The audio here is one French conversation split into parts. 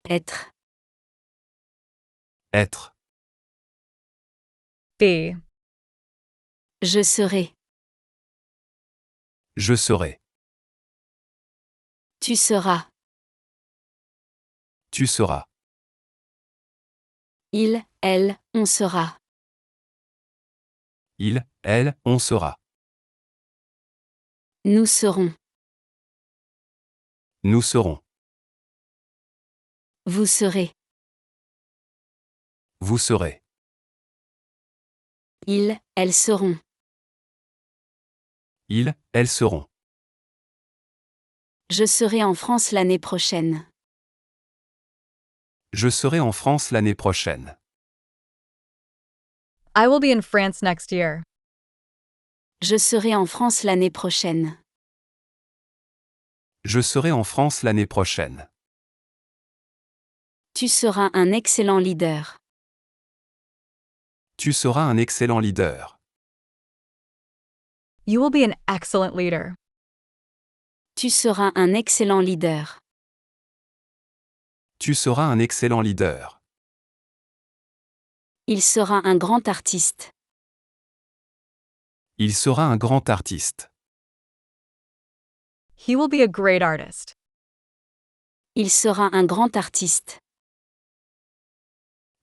Être. Être. Be. Je serai. Je serai. Tu seras. Tu seras. Il, elle, on sera. Il, elle, on sera. Nous serons. Nous serons. Vous serez. Vous serez. Ils, elles seront. Ils, elles seront. Je serai en France l'année prochaine. Je serai en France l'année prochaine. I will be in France next year. Je serai en France l'année prochaine. Je serai en France l'année prochaine. Tu seras un excellent leader. Tu seras un excellent leader. You will be an excellent leader. Tu seras un excellent leader. Tu seras un excellent leader. Il sera un grand artiste. Il sera un grand artiste. He will be a great artist. Il sera un grand artiste.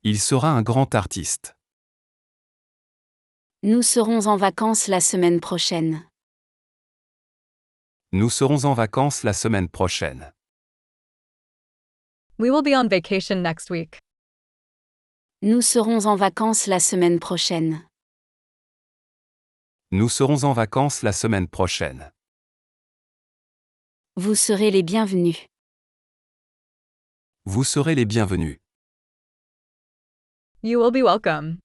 Il sera un grand artiste. Nous serons en vacances la semaine prochaine. Nous serons en vacances la semaine prochaine. We will be on vacation next week. Nous serons en vacances la semaine prochaine. Nous serons en vacances la semaine prochaine. Vous serez les bienvenus. Vous serez les bienvenus. You will be welcome.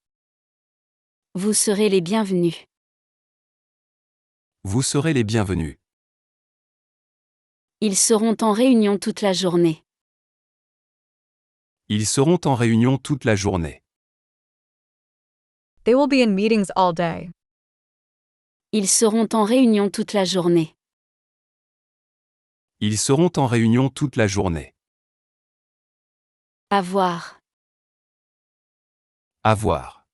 Vous serez les bienvenus. Vous serez les bienvenus. Ils seront en réunion toute la journée. Ils seront en réunion toute la journée. They will be in meetings all day. Ils seront en réunion toute la journée. Ils seront en réunion toute la journée. Avoir. Avoir.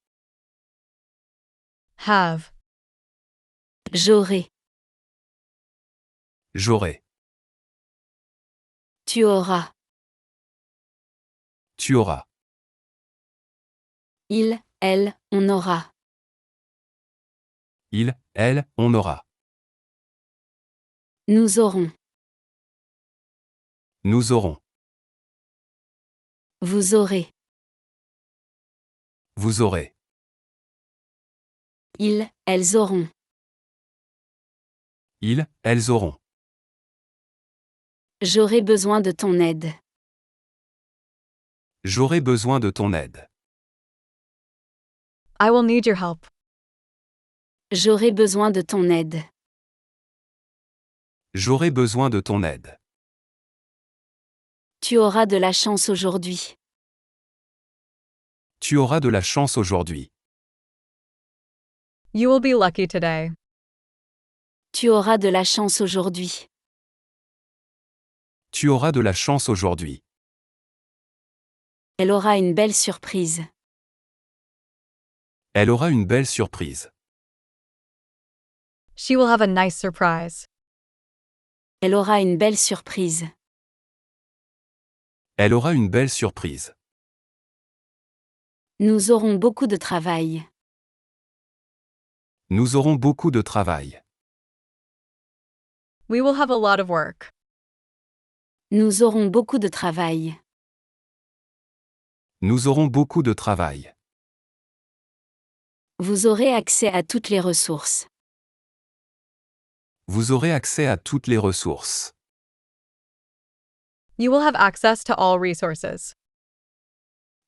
Have. J'aurai. J'aurai. Tu auras. Tu auras. Il, elle, on aura. Il, elle, on aura. Nous aurons. Nous aurons. Vous aurez. Vous aurez. Ils, elles auront. Ils, elles auront. J'aurai besoin de ton aide. J'aurai besoin de ton aide. I will need your help. J'aurai besoin de ton aide. J'aurai besoin de ton aide. Tu auras de la chance aujourd'hui. Tu auras de la chance aujourd'hui. You will be lucky today. Tu auras de la chance aujourd'hui. Tu auras de la chance aujourd'hui. Elle aura une belle surprise. Elle aura une belle surprise. She will have a nice surprise. Elle aura une belle surprise. Elle aura une belle surprise. Nous aurons beaucoup de travail. Nous aurons beaucoup de travail. We will have a lot of work. Nous aurons beaucoup de travail. Nous aurons beaucoup de travail. Vous aurez accès à toutes les ressources. Vous aurez accès à toutes les ressources. You will have access to all resources.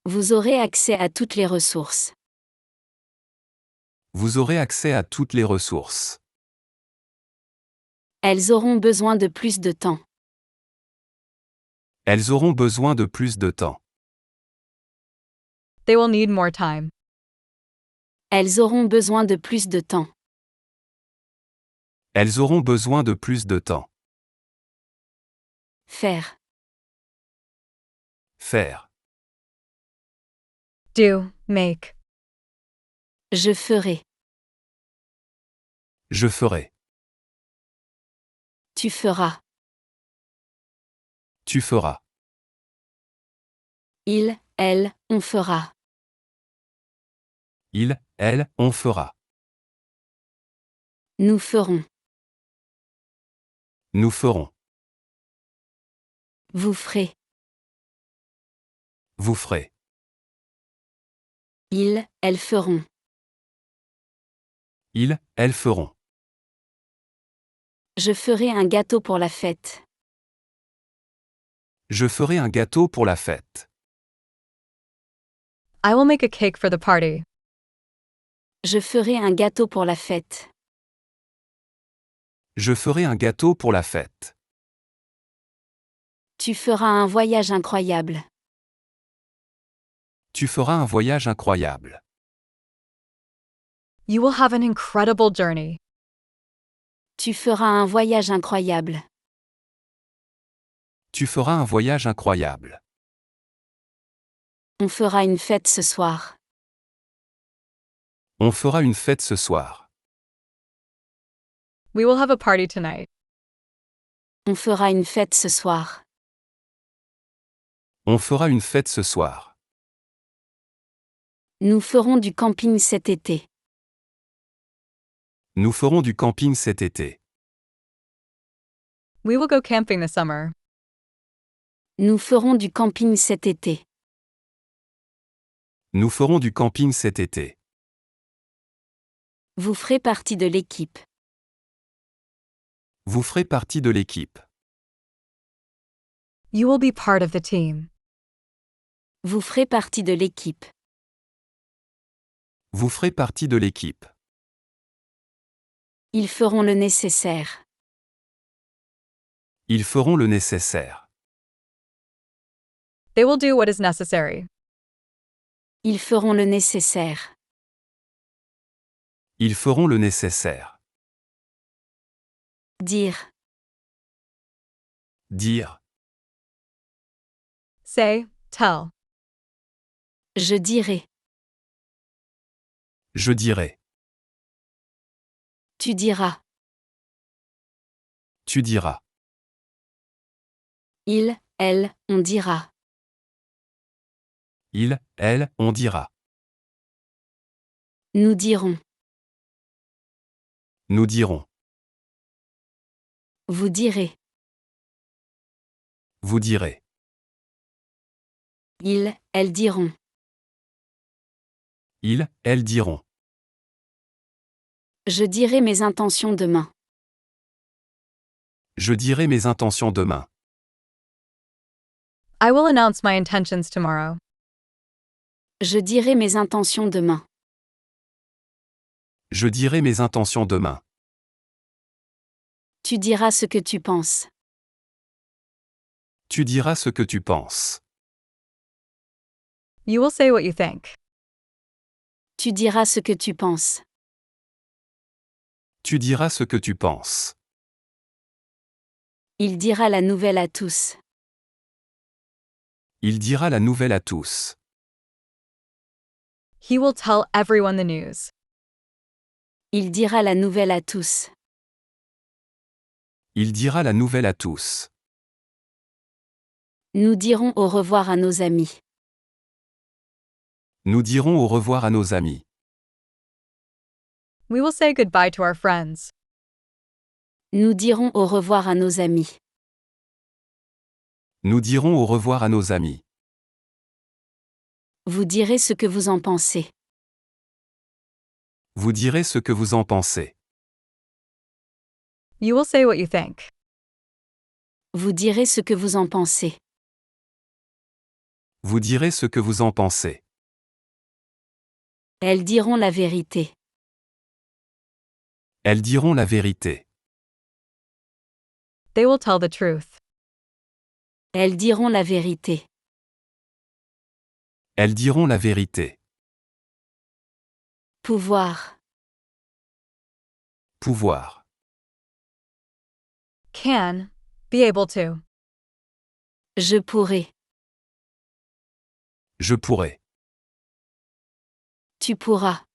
Vous aurez accès à toutes les ressources. Vous aurez accès à toutes les ressources. Elles auront besoin de plus de temps. Elles auront besoin de plus de temps. They will need more time. Elles auront besoin de plus de temps. Elles auront besoin de plus de temps. Faire. Faire. Do, make. Je ferai. Je ferai. Tu feras. Tu feras. Il, elle, on fera. Il, elle, on fera. Nous ferons. Nous ferons. Vous ferez. Vous ferez. Ils, elles feront. Ils, elles feront. Je ferai un gâteau pour la fête. Je ferai un gâteau pour la fête. I will make a cake for the party. Je ferai un gâteau pour la fête. Je ferai un gâteau pour la fête. Tu feras un voyage incroyable. Tu feras un voyage incroyable. You will have an incredible journey. Tu feras un voyage incroyable. Tu feras un voyage incroyable. On fera une fête ce soir. On fera une fête ce soir. We will have a party tonight. On fera une fête ce soir. On fera une fête ce soir. Nous ferons du camping cet été. Nous ferons du camping cet été. We will go camping this summer. Nous ferons du camping cet été. Nous ferons du camping cet été. Vous ferez partie de l'équipe. Vous ferez partie de l'équipe. You will be part of the team. Vous ferez partie de l'équipe. Vous ferez partie de l'équipe. Ils feront le nécessaire. Ils feront le nécessaire. They will do what is necessary. Ils feront le nécessaire. Ils feront le nécessaire. Dire. Dire. Say, tell. Je dirai. Je dirai. Tu diras. Tu diras. Il, elle, on dira. Il, elle, on dira. Nous dirons. Nous dirons. Vous direz. Vous direz. Ils, elles diront. Ils, elles diront. Je dirai mes intentions demain. Je dirai mes intentions demain. I will announce my intentions tomorrow. Je dirai mes intentions demain. Je dirai mes intentions demain. Tu diras ce que tu penses. Tu diras ce que tu penses. You will say what you think. Tu diras ce que tu penses. Tu diras ce que tu penses. Il dira la nouvelle à tous. Il dira la nouvelle à tous. He will tell everyone the news. Il dira la nouvelle à tous. Il dira la nouvelle à tous. Nous dirons au revoir à nos amis. Nous dirons au revoir à nos amis. We will say goodbye to our friends. Nous dirons au revoir à nos amis. Nous dirons au revoir à nos amis. Vous direz ce que vous en pensez. Vous direz ce que vous en pensez. You will say what you think. Vous direz ce que vous en pensez. Vous direz ce que vous en pensez. Elles diront la vérité. Elles diront la vérité. They will tell the truth. Elles diront la vérité. Elles diront la vérité. Pouvoir. Pouvoir. Can. Be able to. Je pourrai. Je pourrais. Tu pourras.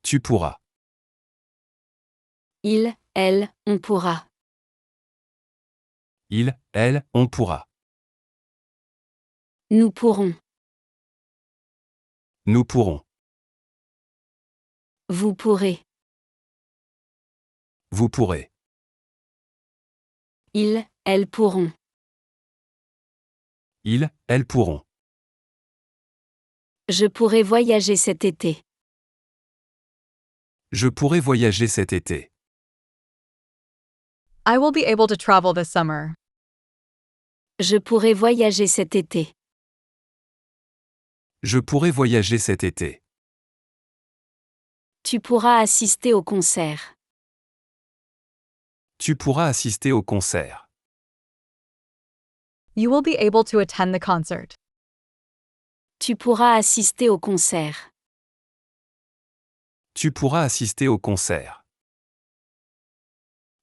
Tu pourras. Il, elle, on pourra. Il, elle, on pourra. Nous pourrons. Nous pourrons. Vous pourrez. Vous pourrez. Ils, elles pourront. Ils, elles pourront. Je pourrai voyager cet été. Je pourrais voyager cet été. I will be able to travel this summer. Je pourrai voyager cet été. Je pourrais voyager cet été. Tu pourras assister au concert. Tu pourras assister au concert. You will be able to attend the concert. Tu pourras assister au concert. Tu pourras assister au concert.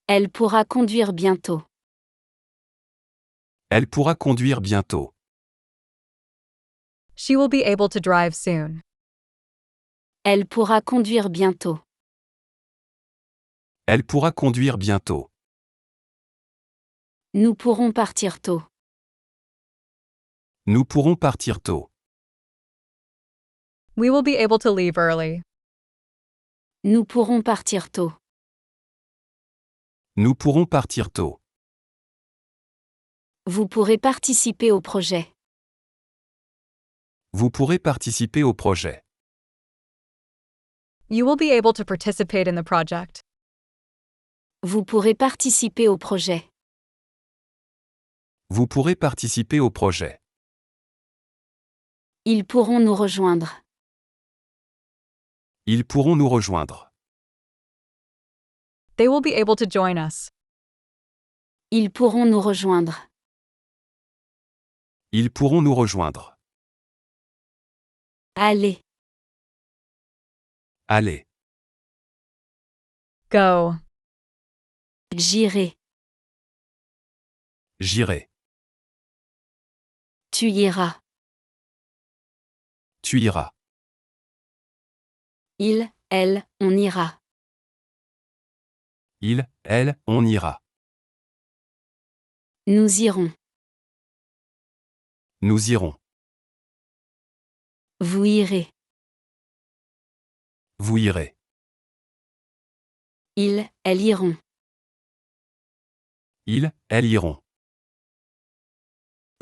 Elle pourra conduire bientôt. Elle pourra conduire bientôt. She will be able to drive soon. Elle pourra conduire bientôt. Elle pourra conduire bientôt. Nous pourrons partir tôt. Nous pourrons partir tôt. We will be able to leave early. Nous pourrons partir tôt. Nous pourrons partir tôt. Vous pourrez participer au projet. Vous pourrez participer au projet. You will be able to participate in the project. Vous pourrez participer au projet. Vous pourrez participer au projet. Ils pourront nous rejoindre. Ils pourront nous rejoindre. They will be able to join us. Ils pourront nous rejoindre. Ils pourront nous rejoindre. Allez, Allez, Go. j'irai. j'irai. Tu iras. Tu iras. Il, elle, on ira. Il, elle, on ira. Nous irons. Nous irons. Vous irez. Vous irez. Ils, elles iront. Ils, elles iront.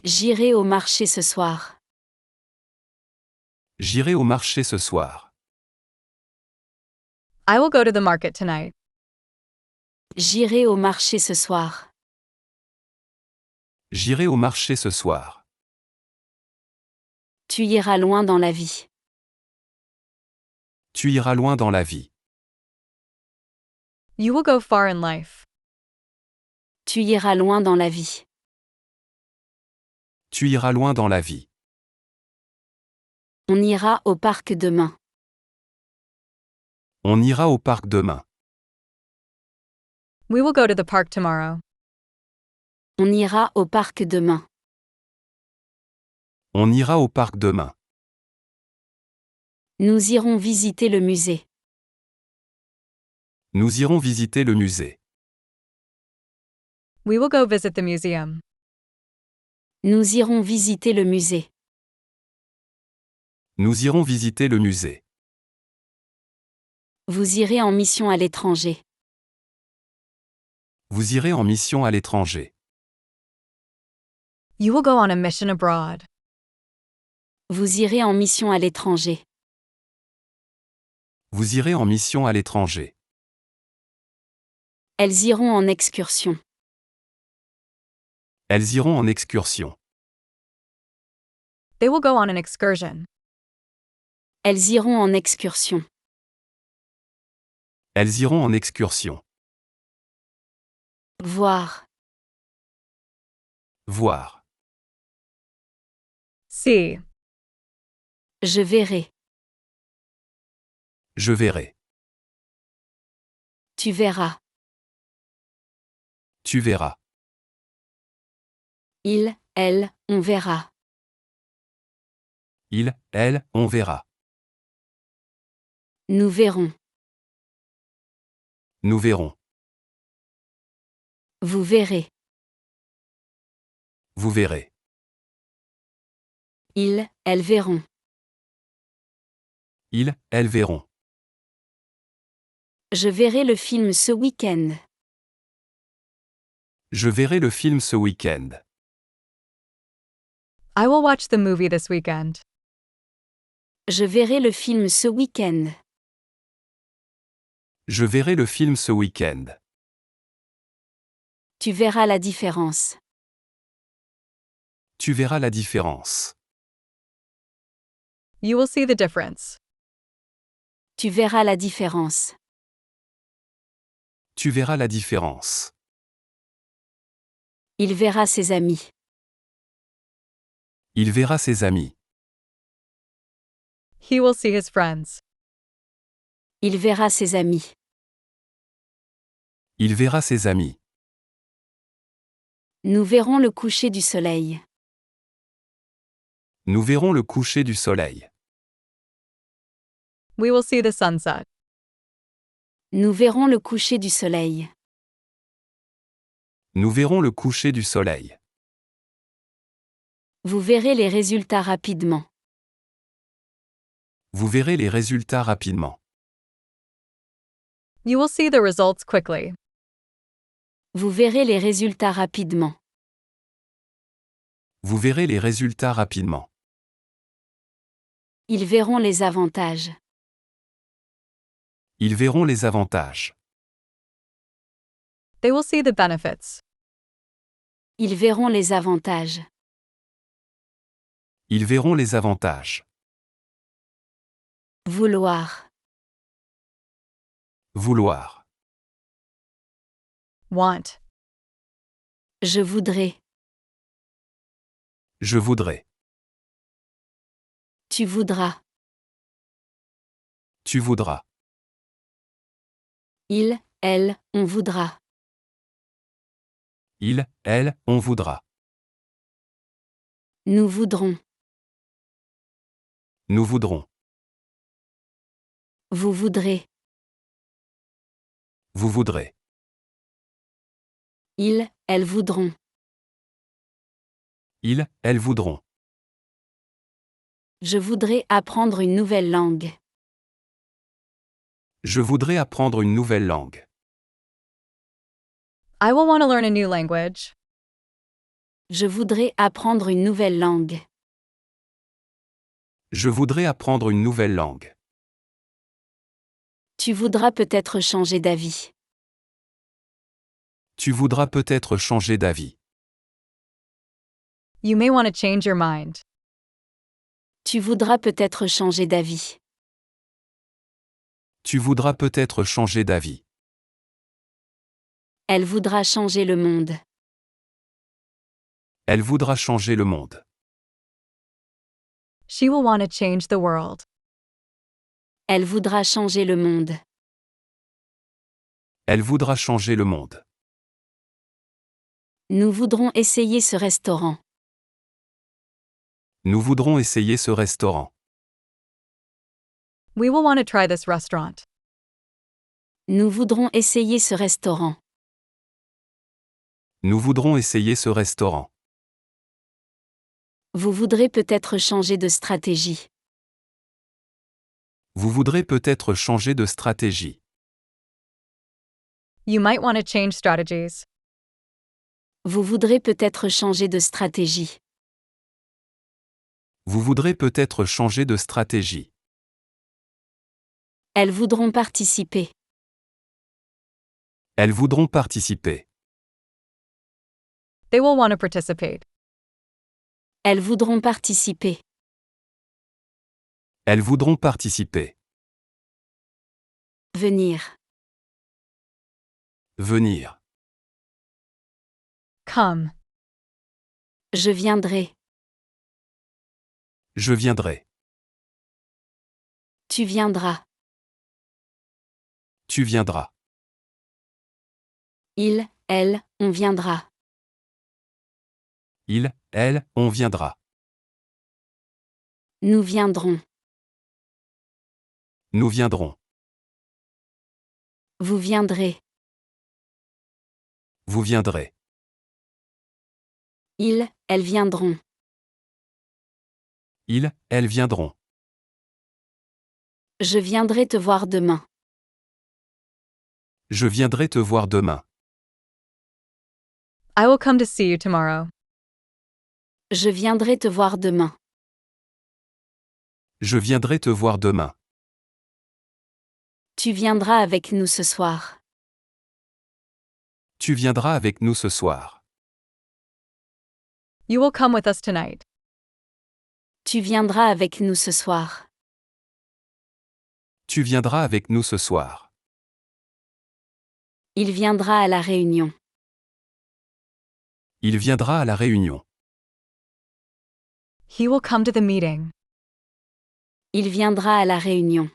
J'irai au marché ce soir. J'irai au marché ce soir. I will go to the market tonight. J'irai au marché ce soir. J'irai au marché ce soir. Tu iras loin dans la vie. Tu iras loin dans la vie. You will go far in life. Tu iras loin dans la vie. Tu iras loin dans la vie. On ira au parc demain. On ira au parc demain. We will go to the park tomorrow. On ira au parc demain. On ira au parc demain. Nous irons visiter le musée. Nous irons visiter le musée. We will go visit the museum. Nous irons visiter le musée. Nous irons visiter le musée. Vous irez en mission à l'étranger. Vous irez en mission à l'étranger. You will go on a mission abroad. Vous irez en mission à l'étranger. Vous irez en mission à l'étranger. Elles iront en excursion. Elles iront en excursion. They will go on an excursion. Elles iront en excursion. Elles iront en excursion. Voir. Voir. See. Je verrai. Je verrai. Tu verras. Tu verras. Il, elle, on verra. Il, elle, on verra. Nous verrons. Nous verrons. Vous verrez. Vous verrez. Ils, elles verront. Ils, elles verront. Je verrai le film ce week-end. Je verrai le film ce week-end. I will watch the movie this weekend. Je verrai le film ce week-end. Je verrai le film ce week-end. Tu verras la différence. Tu verras la différence. You will see the difference. Tu verras la différence. Tu verras la différence. Il verra ses amis. Il verra ses amis. He will see his friends. Il verra ses amis. Il verra ses amis. Nous verrons le coucher du soleil. Nous verrons le coucher du soleil. We will see the sunset. Nous verrons le coucher du soleil. Nous verrons le coucher du soleil. Vous verrez les résultats rapidement. Vous verrez les résultats rapidement. You will see the results quickly. Vous verrez les résultats rapidement. Vous verrez les résultats rapidement. Ils verront les avantages. Ils verront les avantages. They will see the benefits. Ils verront les avantages. Ils verront les avantages. Vouloir. Vouloir. Want. Je voudrais. Je voudrais. Tu voudras. Tu voudras. Il, elle, on voudra. Il, elle, on voudra. Nous voudrons. Nous voudrons. Vous voudrez. Vous voudrez. Ils, elles voudront. Ils, elles voudront. Je voudrais apprendre une nouvelle langue. Je voudrais apprendre une nouvelle langue. I will want to learn a new language. Je voudrais apprendre une nouvelle langue. Je voudrais apprendre une nouvelle langue. Tu voudras peut-être changer d'avis. Tu voudras peut-être changer d'avis. You may want to change your mind. Tu voudras peut-être changer d'avis. Tu voudras peut-être changer d'avis. Elle voudra changer le monde. Elle voudra changer le monde. She will want to change the world. Elle voudra changer le monde. Elle voudra changer le monde. Nous voudrons essayer ce restaurant. Nous voudrons essayer ce restaurant. We will want to try this restaurant. Nous voudrons essayer ce restaurant. Nous voudrons essayer ce restaurant. Vous voudrez peut-être changer de stratégie. Vous voudrez peut-être changer de stratégie. You might want to change strategies. Vous voudrez peut-être changer de stratégie. Vous voudrez peut-être changer de stratégie. Elles voudront participer. Elles voudront participer. They will want to participate. Elles voudront participer. Elles voudront participer. Venir. Venir. Come. Je viendrai. Je viendrai. Tu viendras. Tu viendras. Il, elle, on viendra. Il, elle, on viendra. Nous viendrons. Nous viendrons. Vous viendrez. Vous viendrez. Ils, elles viendront. Ils, elles viendront. Je viendrai te voir demain. Je viendrai te voir demain. I will come to see you tomorrow. Je viendrai te voir demain. Je viendrai te voir demain. Tu viendras avec nous ce soir. Tu viendras avec nous ce soir. You will come with us tonight. Tu viendras avec nous ce soir. Tu viendras avec nous ce soir. Il viendra à la réunion. Il viendra à la réunion. He will come to the meeting. Il viendra à la réunion.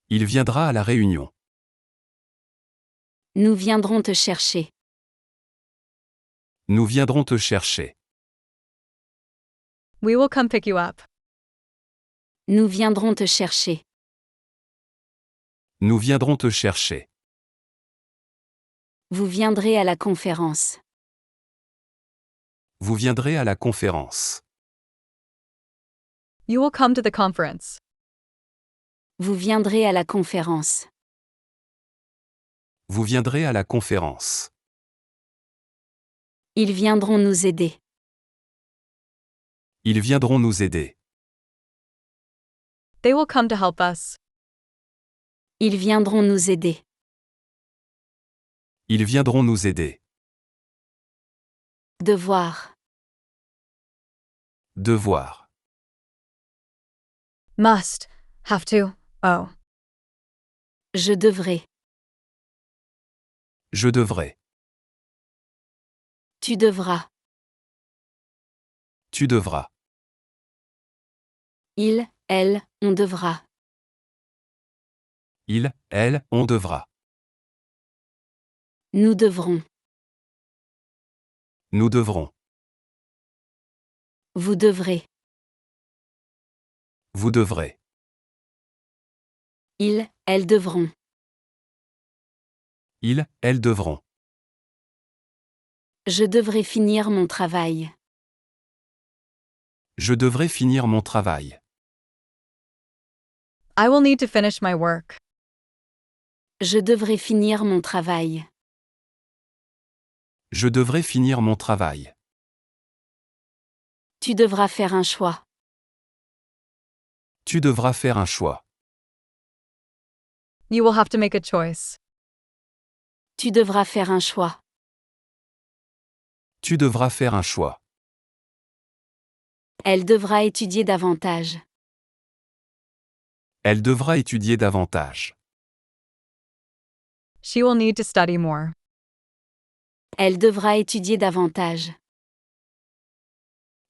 Il viendra à la réunion. Nous viendrons te chercher. Nous viendrons te chercher. We will come pick you up. Nous viendrons te chercher. Nous viendrons te chercher. Vous viendrez à la conférence. Vous viendrez à la conférence. You will come to the conference. Vous viendrez à la conférence. Vous viendrez à la conférence. Ils viendront nous aider. Ils viendront nous aider. They will come to help us. Ils viendront nous aider. Ils viendront nous aider. Devoir. Devoir. Must. Have to. Oh. Je devrais. Je devrais. Tu devras. Tu devras. Il, elle, on devra. Il, elle, on devra. Nous devrons. Nous devrons. Vous devrez. Vous devrez. Ils, elles devront. Ils, elles devront. Je devrais finir mon travail. Je devrais finir mon travail. I will need to finish my work. Je devrais finir mon travail. Je devrais finir mon travail. Tu devras faire un choix. Tu devras faire un choix. You will have to make a choice. Tu devras faire un choix. Tu devras faire un choix. Elle devra étudier davantage. Elle devra étudier davantage. She will need to study more. Elle devra étudier davantage.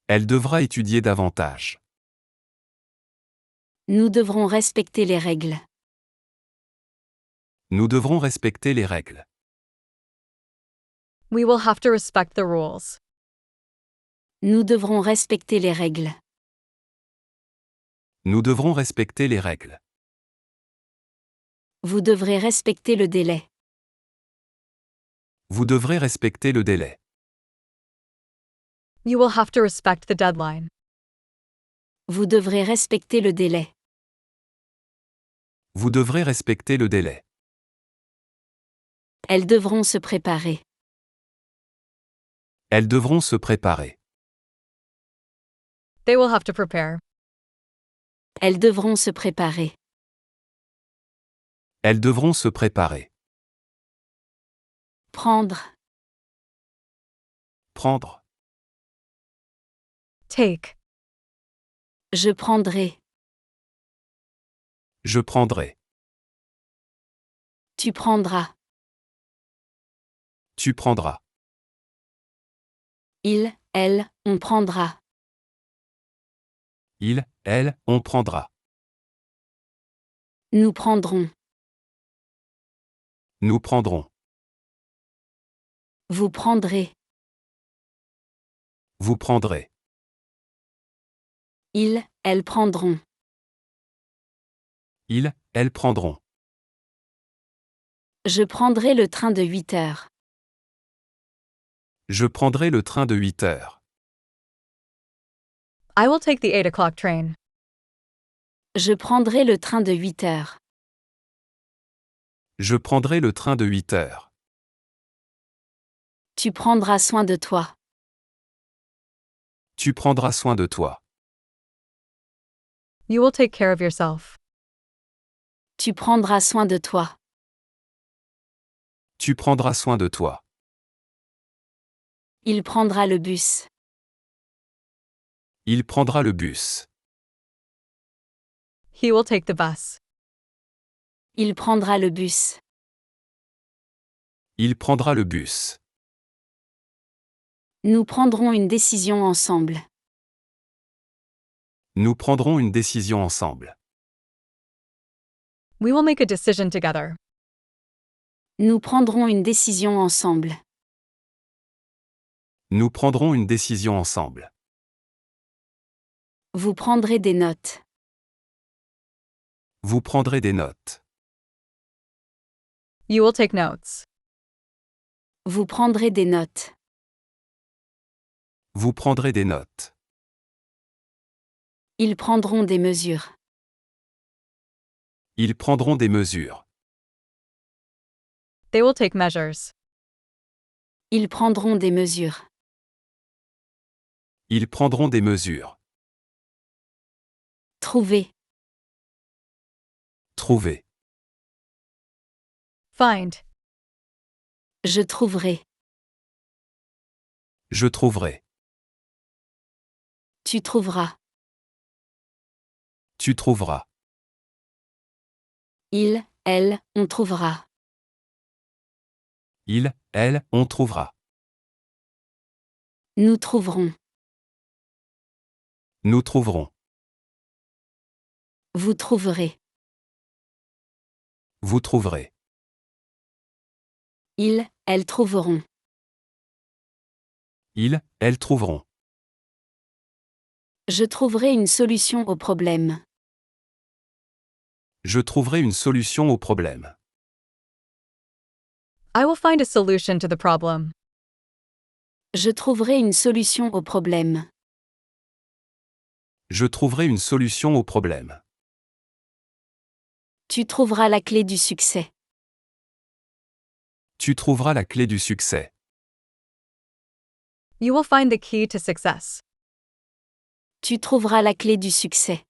Elle devra étudier davantage. Nous devrons respecter les règles. Nous devrons respecter les règles. We will have to respect the rules. Nous devrons respecter les règles. Nous devrons respecter les règles. Vous devrez respecter le délai. Vous devrez respecter le délai. You will have to respect the deadline. Vous devrez respecter le délai. Vous devrez respecter le délai. Elles devront se préparer. Elles devront se préparer. They will have to prepare. Elles devront se préparer. Elles devront se préparer. Prendre. Prendre. Take. Je prendrai. Je prendrai. Tu prendras. Tu prendras. Il, elle, on prendra. Il, elle, on prendra. Nous prendrons. Nous prendrons. Vous prendrez. Vous prendrez. Ils, elles prendront. Ils, elles prendront. Je prendrai le train de 8 heures. Je prendrai le train de 8 heures. I will take the 8 o'clock train. Je prendrai le train de 8 heures. Je prendrai le train de 8 heures. Tu prendras soin de toi. Tu prendras soin de toi. You will take care of yourself. Tu prendras soin de toi. Tu prendras soin de toi. Il prendra le bus. Il prendra le bus. He will take the bus. Il prendra le bus. Il prendra le bus. Nous prendrons une décision ensemble. Nous prendrons une décision ensemble. We will make a decision together. Nous prendrons une décision ensemble. Nous prendrons une décision ensemble. Vous prendrez des notes. Vous prendrez des notes. You will take notes. Vous prendrez des notes. Vous prendrez des notes. Ils prendront des mesures. Ils prendront des mesures. They will take measures. Ils prendront des mesures. Ils prendront des mesures. Trouver. Trouver. Find. Je trouverai. Je trouverai. Tu trouveras. Tu trouveras. Il, elle, on trouvera. Il, elle, on trouvera. Nous trouverons. Nous trouverons. Vous trouverez. Vous trouverez. Ils, elles trouveront. Ils, elles trouveront. Je trouverai une solution au problème. Je trouverai une solution au problème. I will find a solution to the problem. Je trouverai une solution au problème. Je trouverai une solution au problème. Tu trouveras la clé du succès. Tu trouveras la clé du succès. You will find the key to success. Tu trouveras la clé du succès.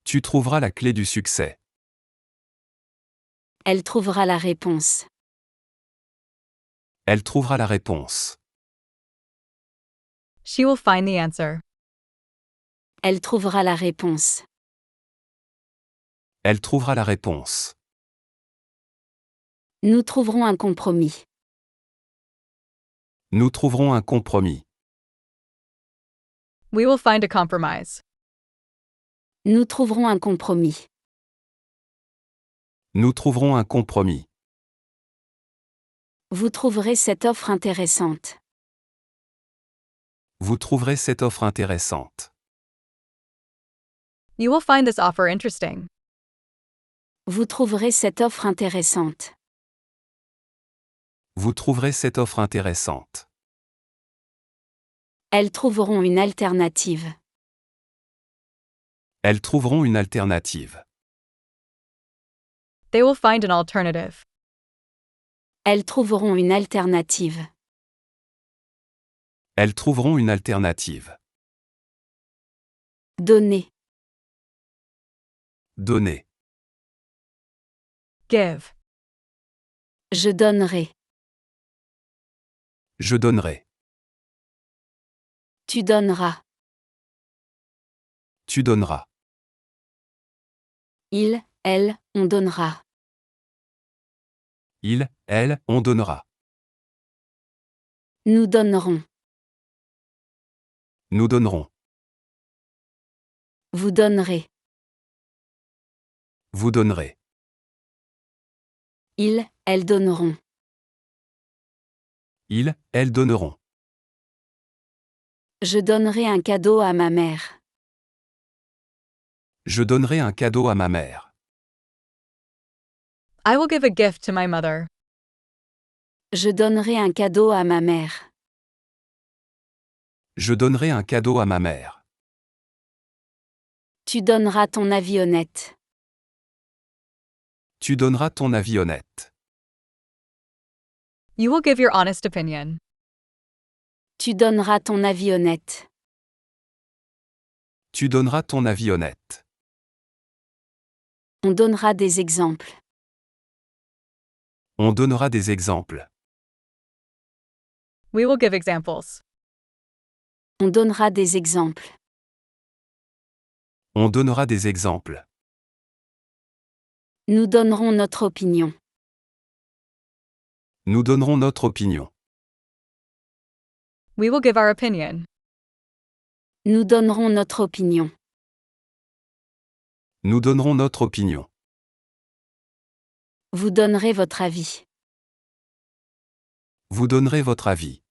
Tu trouveras la clé du succès. Elle trouvera la réponse. Elle trouvera la réponse. She will find the answer. Elle trouvera la réponse. Elle trouvera la réponse. Nous trouverons un compromis. Nous trouverons un compromis. We will find a compromise. Nous trouverons un compromis. Nous trouverons un compromis. Vous trouverez cette offre intéressante. Vous trouverez cette offre intéressante. You will find this offer interesting. Vous trouverez cette offre intéressante. Vous trouverez cette offre intéressante. Elles trouveront une alternative. Elles trouveront une alternative. They will find an alternative. Elles trouveront une alternative. Elles trouveront une alternative. Donner. Donner. Give. Je donnerai. Je donnerai. Tu donneras. Tu donneras. Il, elle, on donnera. Il, elle, on donnera. Nous donnerons. Nous donnerons. Vous donnerez. Vous donnerez. Ils, elles donneront. Ils, elles donneront. Je donnerai un cadeau à ma mère. Je donnerai un cadeau à ma mère. I will give a gift to my mother. Je donnerai un cadeau à ma mère. Je donnerai un cadeau à ma mère. Tu donneras ton avis honnête. Tu donneras ton avis honnête. You will give your honest opinion. Tu donneras ton avis honnête. Tu donneras ton avis honnête. On donnera des exemples. On donnera des exemples. We will give examples. On donnera des exemples. On donnera des exemples. Nous donnerons notre opinion. Nous donnerons notre opinion. We will give our opinion. Nous donnerons notre opinion. Nous donnerons notre opinion. Vous donnerez votre avis. Vous donnerez votre avis.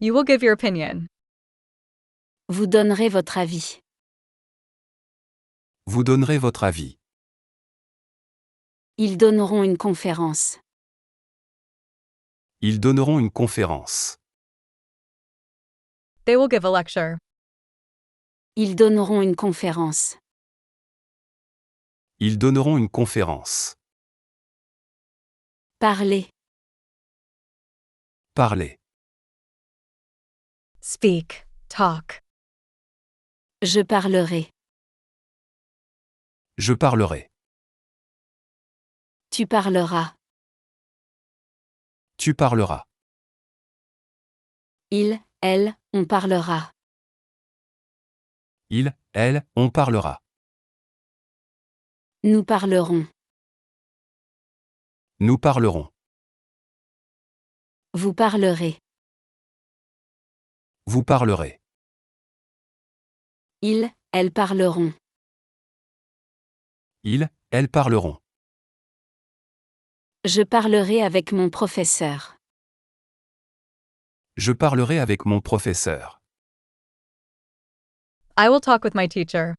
You will give your opinion. Vous donnerez votre avis. Vous donnerez votre avis. Ils donneront une conférence. Ils donneront une conférence. They will give a lecture. Ils donneront une conférence. Ils donneront une conférence. Parler. Parler. Speak. Talk. Je parlerai. Je parlerai. Tu parleras. Tu parleras. Il, elle, on parlera. Il, elle, on parlera. Nous parlerons. Nous parlerons. Vous parlerez. Vous parlerez. Ils, elles parleront. Ils, elles parleront. Je parlerai avec mon professeur. Je parlerai avec mon professeur. I will talk with my teacher.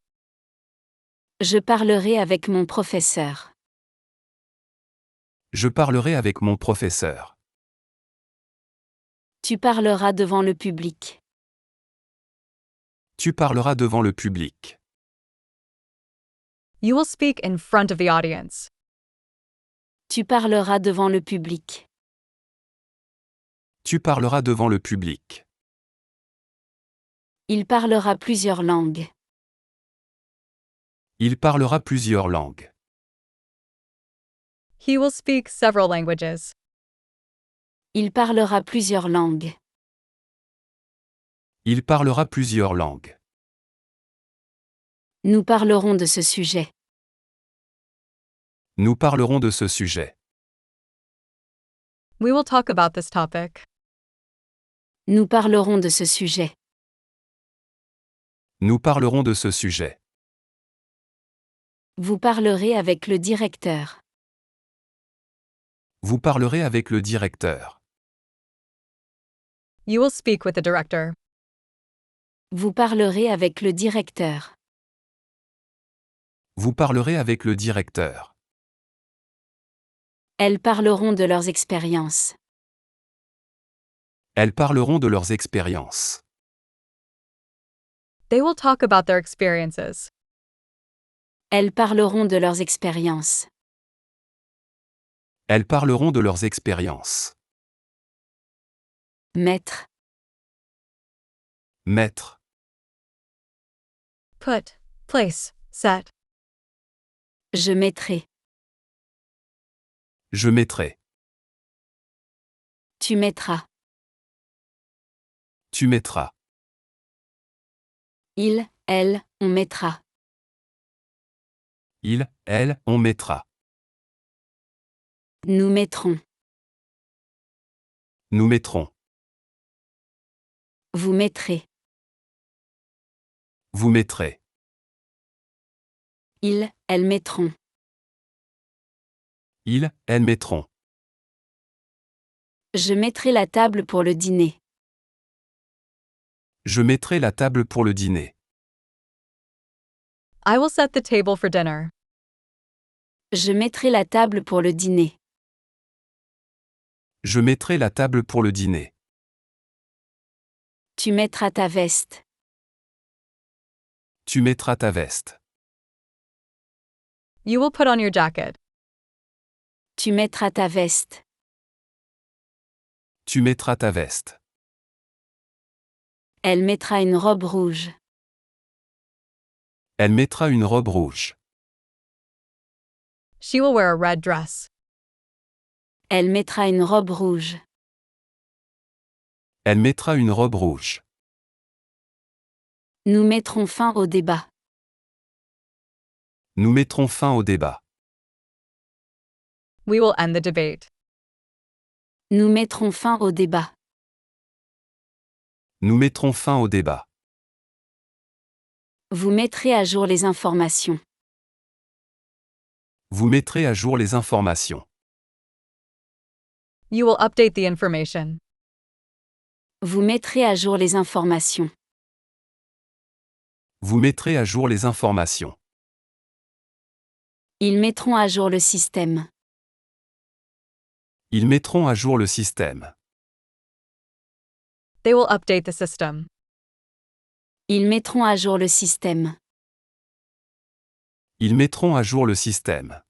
Je parlerai avec mon professeur. Je parlerai avec mon professeur. Tu parleras devant le public. Tu parleras devant le public. You will speak in front of the audience. Tu parleras devant le public. Tu parleras devant le public. Il parlera plusieurs langues. Il parlera plusieurs langues. He will speak several languages. Il parlera plusieurs langues. Il parlera plusieurs langues. Nous parlerons de ce sujet. Nous parlerons de ce sujet. We will talk about this topic. Nous parlerons de ce sujet. Nous parlerons de ce sujet. Vous parlerez avec le directeur. Vous parlerez avec le directeur. You will speak with the director. Vous parlerez avec le directeur. Vous parlerez avec le directeur. Elles parleront de leurs expériences. Elles parleront de leurs expériences. They will talk about their experiences. Elles parleront de leurs expériences. Elles parleront de leurs expériences. Mettre. Mettre. Put. Place. Set. Je mettrai. Je mettrai. Tu mettras. Tu mettras. Il, elle, on mettra. Il, elle, on mettra. Nous mettrons. Nous mettrons. Vous mettrez. Vous mettrez. Ils, elles mettront. Ils, elles mettront. Je mettrai la table pour le dîner. Je mettrai la table pour le dîner. I will set the table for dinner. Je mettrai la table pour le dîner. Je mettrai la table pour le dîner. Tu mettras ta veste. Tu mettras ta veste. You will put on your jacket. Tu mettras ta veste. Tu mettras ta veste. Elle mettra une robe rouge. Elle mettra une robe rouge. She will wear a red dress. Elle mettra une robe rouge. Elle mettra une robe rouge. Nous mettrons fin au débat. Nous mettrons fin au débat. We will end the debate. Nous mettrons fin au débat. Nous mettrons fin au débat. Vous mettrez à jour les informations. Vous mettrez à jour les informations. You will update the information. Vous mettrez à jour les informations. Vous mettrez à jour les informations. Ils mettront à jour le système. Ils mettront à jour le système. They will update the system. Ils mettront à jour le système. Ils mettront à jour le système.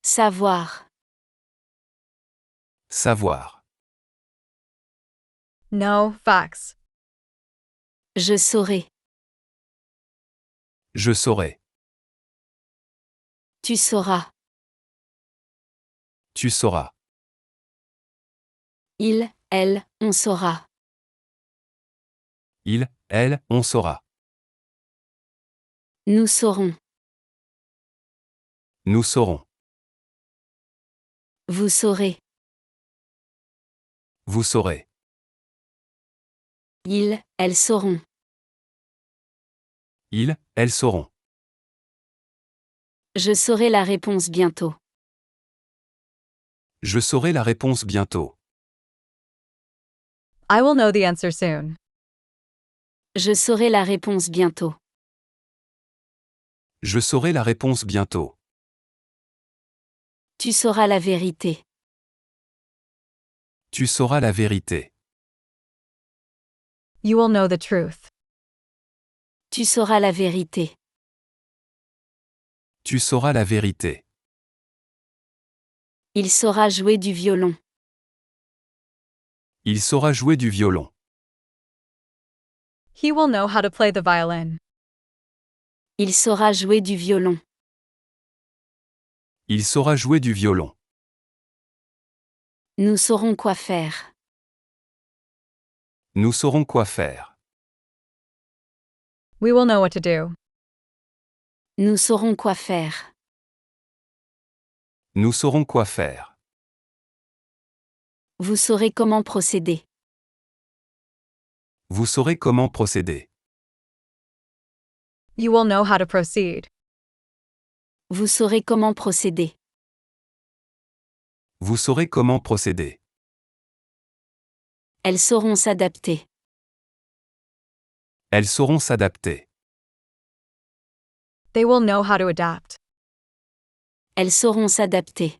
Savoir. Savoir. No facts. Je saurai. Je saurai. Tu sauras. Tu sauras. Il, elle, on saura. Il, elle, on saura. Nous saurons. Nous saurons. Vous saurez. Vous saurez. Ils, elles sauront. Ils, elles sauront. Je saurai la réponse bientôt. Je saurai la réponse bientôt. I will know the answer soon. Je saurai la réponse bientôt. Je saurai la réponse bientôt. Tu sauras la vérité. Tu sauras la vérité. You will know the truth. Tu sauras la vérité. Tu sauras la vérité. Il saura jouer du violon. Il saura jouer du violon. He will know how to play the violin. Il saura jouer du violon. Il saura jouer du violon. Nous saurons quoi faire. Nous saurons quoi faire. We will know what to do. Nous saurons quoi faire. Nous saurons quoi faire. Vous saurez comment procéder. Vous saurez comment procéder. You will know how to proceed. Vous saurez comment procéder. Vous saurez comment procéder. Elles sauront s'adapter. Elles sauront s'adapter. They will know how to adapt. Elles sauront s'adapter.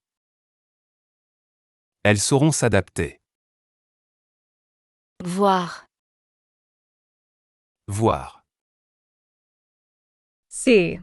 Elles sauront s'adapter. Voir. Voir. See.